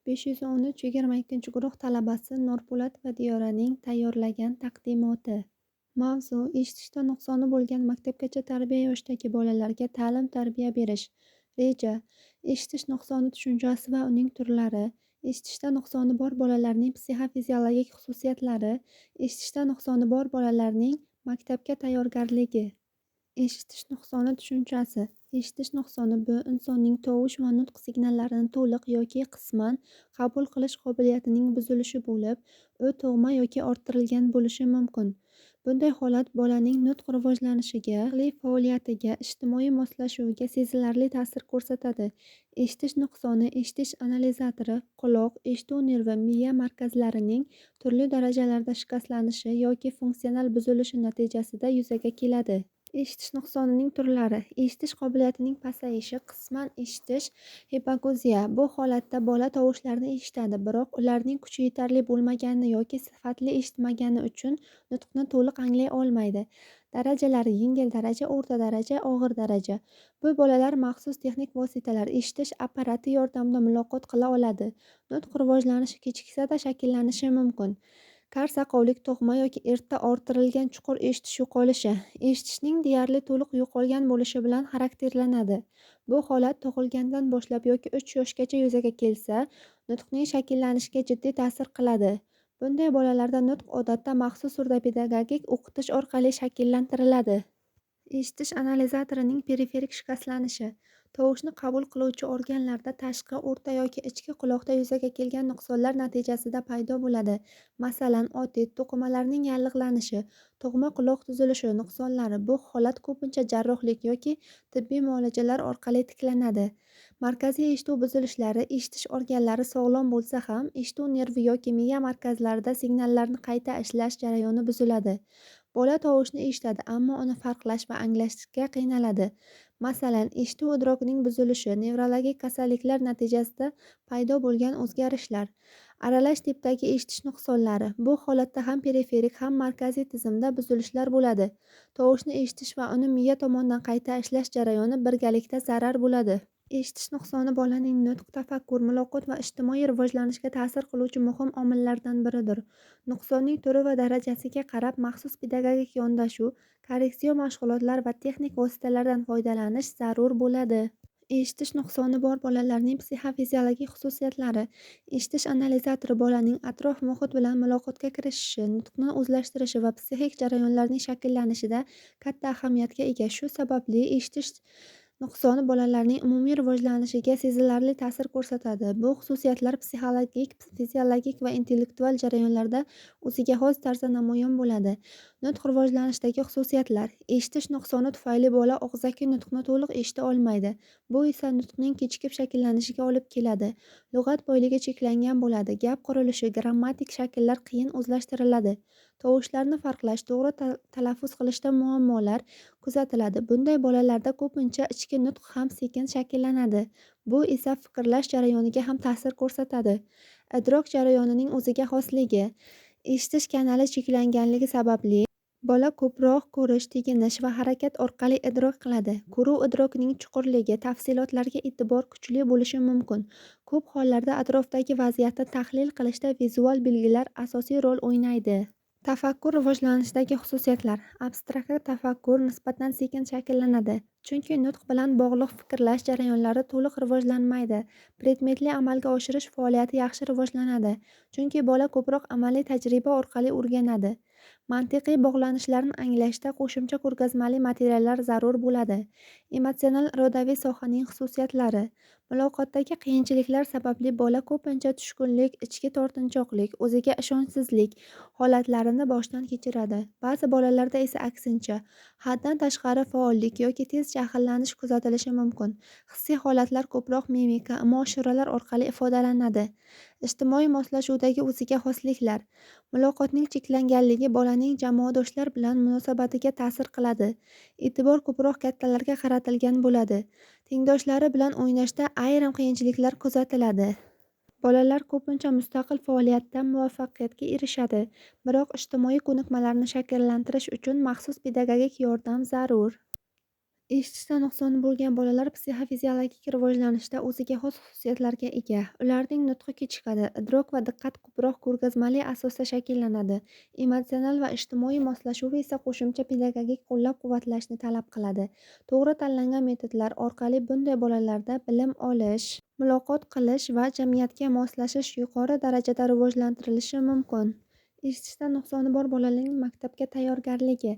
513-22 guruh talabasi Nurpo'lat va Diyoraning tayyorlagan taqdimoti. Mavzu: eshitishda nuqsoni bo'lgan maktabgacha tarbiya yoshidagi bolalarga ta'lim-tarbiya berish. Reja: eshitish nuqsoni tushunchasi va uning turlari. Eshitishda nuqsoni bor bolalarning psixofiziologik xususiyatlari. Eshitishda nuqsoni bor bolalarning maktabga tayyorgarligi. Eshitish nuqsoni tushunchasi. Eshitish nuqsoni bu insonning tovush va nutq signallarini to'liq yoki qisman qabul qilish qobiliyatining buzilishi bo'lib, u tug'ma yoki orttirilgan bo'lishi mumkin. Bunday holat bolaning nutq rivojlanishiga, aqliy faoliyatiga, ijtimoiy moslashuviga sezilarli ta'sir ko'rsatadi. Eshitish nuqsoni eshitish analizatori, quloq, eshituv nervi, miya markazlarining turli darajalarda shikastlanishi yoki funksional buzilishi natijasida yuzaga keladi. Eshitish nuqsonining turlari. Eshitish qobiliyatining pasayishi, qisman eshitish hipoakuziya. Bu holatda bola tovushlarni eshitadi, biroq ularning kuchi yetarli bo'lmagani yoki sifatli eshitmagani uchun nutqni to'liq anglay olmaydi. Darajalari: yengil daraja, o'rta daraja, og'ir daraja. Bu bolalar maxsus texnik vositalar, eshitish apparati yordamida muloqot qila oladi. Nutq rivojlanishi kechiksa-da shakllanishi mumkin. Kar-saqovlik, tug'ma yoki erta orttirilgan chuqur eshitish yo'qolishi. Eshitishning deyarli to'liq yo'qolgan bo'lishi bilan xarakterlanadi. Bu holat tug'ilgandan boshlab yoki 3 yoshgacha yuzaga kelsa, nutqning shakllanishiga jiddiy ta'sir qiladi. Bunday bolalarda nutq odatda maxsus surdopedagogik o'qitish orqali shakllantiriladi. Eshitish analizatorining periferik shikastlanishi. Tovushni qabul qiluvchi organlarda tashqi, o'rta yoki ichki quloqda yuzaga kelgan nuqsonlar natijasida paydo bo'ladi. Masalan, otit, to'qimalarning yallig'lanishi, tug'ma quloq tuzilishi nuqsonlari. Bu holat ko'pincha jarrohlik yoki tibbiy muolajalar orqali tiklanadi. Markaziy eshituv buzilishlari. Eshitish organlari sog'lom bo'lsa ham, eshituv nervi yoki miya markazlarida signallarni qayta ishlash jarayoni buziladi. Bola tovushni eshitadi, ammo uni farqlash va anglashga qiynaladi. Masalan, eshituv idrokining buzilishi, nevrologik kasalliklar natijasida paydo bo'lgan o'zgarishlar. Aralash tipdagi eshitish nuqsonlari. Bu holatda ham periferik, ham markaziy tizimda buzilishlar bo'ladi. Tovushni eshitish va uni miya tomonidan qayta ishlash jarayoni birgalikda zarar bo'ladi. Eshitish nuqsoni bolaning nutq, tafakkur, muloqot va ijtimoiy rivojlanishiga ta'sir qiluvchi muhim omillardan biridir. Nuqsonning turi va darajasiga qarab maxsus pedagogik yondashuv, korreksion mashg'ulotlar va texnik vositalardan foydalanish zarur bo'ladi. Eshitish nuqsoni bor bolalarning psixofiziologik xususiyatlari. Eshitish analizatori bolaning atrof muhit bilan muloqotga kirishishi, nutqni o'zlashtirishi va psixik jarayonlarning shakllanishida katta ahamiyatga ega. Shu sababli eshitish nuqsoni bolalarning umumiy rivojlanishiga sezilarli ta'sir ko'rsatadi. Bu xususiyatlar psixologik, fiziologik va intellektual jarayonlarda o'ziga xos tarzda namoyon bo'ladi. Nutq rivojlanishidagi xususiyatlar. Eshitish nuqsoni tufayli bola og'zaki nutqni to'liq eshita olmaydi. Bu esa nutqning kechikib shakllanishiga olib keladi. Lug'at boyligi cheklangan bo'ladi. Gap qurilishi, grammatik shakllar qiyin o'zlashtiriladi. Tovushlarni farqlash, to'g'ri talaffuz qilishda muammolar kuzatiladi. Bunday bolalarda ko'pincha ichki nutq ham sekin shakllanadi. Bu esa fikrlash jarayoniga ham ta'sir ko'rsatadi. Idrok jarayonining o'ziga xosligi. Eshitish kanali cheklanganligi sababli bola ko'proq ko'rish, tinglash va harakat orqali idrok qiladi. Ko'ruv idrokining chuqurligi, tafsilotlarga e'tibor kuchli bo'lishi mumkin. Ko'p hollarda atrofdagi vaziyatni tahlil qilishda vizual belgilar asosiy rol o'ynaydi. Tafakkur rivojlanishidagi xususiyatlar. Abstrakt tafakkur nisbatan sekin shakllanadi, chunki nutq bilan bog'liq fikrlash jarayonlari to'liq rivojlanmaydi. Predmetli amalga oshirish faoliyati yaxshi rivojlanadi, chunki bola ko'proq amaliy tajriba orqali o'rganadi. Mantiqiy bog'lanishlarni anglashda qo'shimcha ko'rgazmali materiallar zarur bo'ladi. Emotsional-irodaviy sohaning xususiyatlari. Muloqotdagi qiyinchiliklar sababli bola ko'pincha tushkunlik, ichki tortinchoqlik, o'ziga ishonchsizlik holatlarini boshdan kechiradi. Ba'zi bolalarda esa aksincha, haddan tashqari faollik yoki tez jahllanish kuzatilishi mumkin. Hissiy holatlar ko'proq mimika, imo-ishораlar orqali ifodalanadi. Ijtimoiy moslashuvdagi o'ziga xosliklar. Muloqotning cheklanganligi bolaning jamoadoshlar bilan munosabatiga ta'sir qiladi. E'tibor ko'proq kattalarga qaratilgan bo'ladi. Tengdoshlari bilan o'ynashda ayrim qiyinchiliklar kuzatiladi. Bolalar ko'pincha mustaqil faoliyatda muvaffaqiyatga erishadi, biroq ijtimoiy ko'nikmalarni shakllantirish uchun maxsus pedagogik yordam zarur. Eshitishda nuqsoni bo'lgan bolalar psixofiziologik rivojlanishda o'ziga xos xususiyatlarga ega. Ularning nutqi kechikadi, idrok va diqqat ko'proq ko'rgazmali asosda shakllanadi. Emotsional va ijtimoiy moslashuv esa qo'shimcha pedagogik qo'llab-quvvatlashni talab qiladi. To'g'ri tanlangan metodlar orqali bunday bolalarda bilim olish, muloqot qilish va jamiyatga moslashish yuqori darajada rivojlantirilishi mumkin. Eshitishda nuqsoni bor bolaning maktabga tayyorgarligi.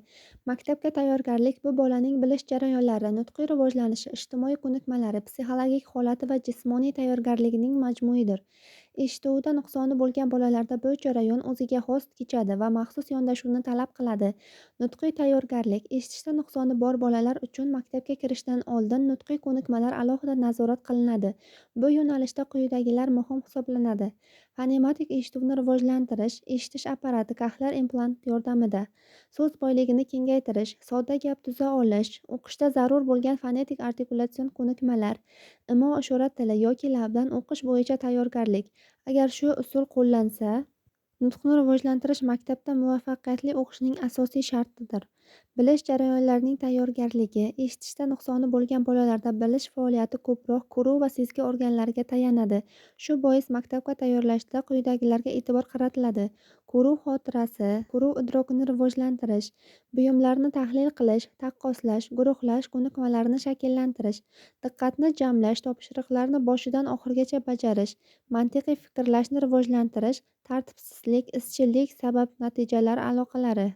Maktabga tayyorgarlik bu bolaning bilish jarayonlari, nutqiy rivojlanishi, ijtimoiy ko'nikmalari, psixologik holati va jismoniy tayyorgarligining majmuidir. Eshituvida nuqsoni bo'lgan bolalarda bu jarayon o'ziga xos kechadi va maxsus yondashuvni talab qiladi. Nutqiy tayyorgarlik. Eshitishda nuqsoni bor bolalar uchun maktabga kirishdan oldin nutqiy ko'nikmalar alohida nazorat qilinadi. Bu yo'nalishda quyidagilar muhim hisoblanadi. Fonematik eshituvni rivojlantirish, eshitish apparati kohlear implant yordamida so'z boyligini kengaytirish, sodda gap tuza olish, o'qishda zarur bo'lgan fonetik artikulyatsion ko'nikmalar, imo-ishora tili yoki labdan o'qish bo'yicha tayyorgarlik. Agar shu usul qo'llansa, nutqni rivojlantirish maktabda muvaffaqiyatli o'qishning asosiy shartidir. Bilish jarayonlarining tayyorgarligi. Eshitishda nuqsoni bo'lgan bolalarda bilish faoliyati ko'proq ko'ruv va sezgi organlariga tayanadi. Shu bois maktabga tayyorlashda quyidagilarga e'tibor qaratiladi. Ko'ruv xotirasi, ko'ruv idrokini rivojlantirish, buyumlarni tahlil qilish, taqqoslash, guruhlash ko'nikmalarini shakllantirish, diqqatni jamlash, topshiriqlarni boshidan oxirigacha bajarish, mantiqiy fikrlashni rivojlantirish, tartibsizlik, izchillik sabab-natijalar aloqalari.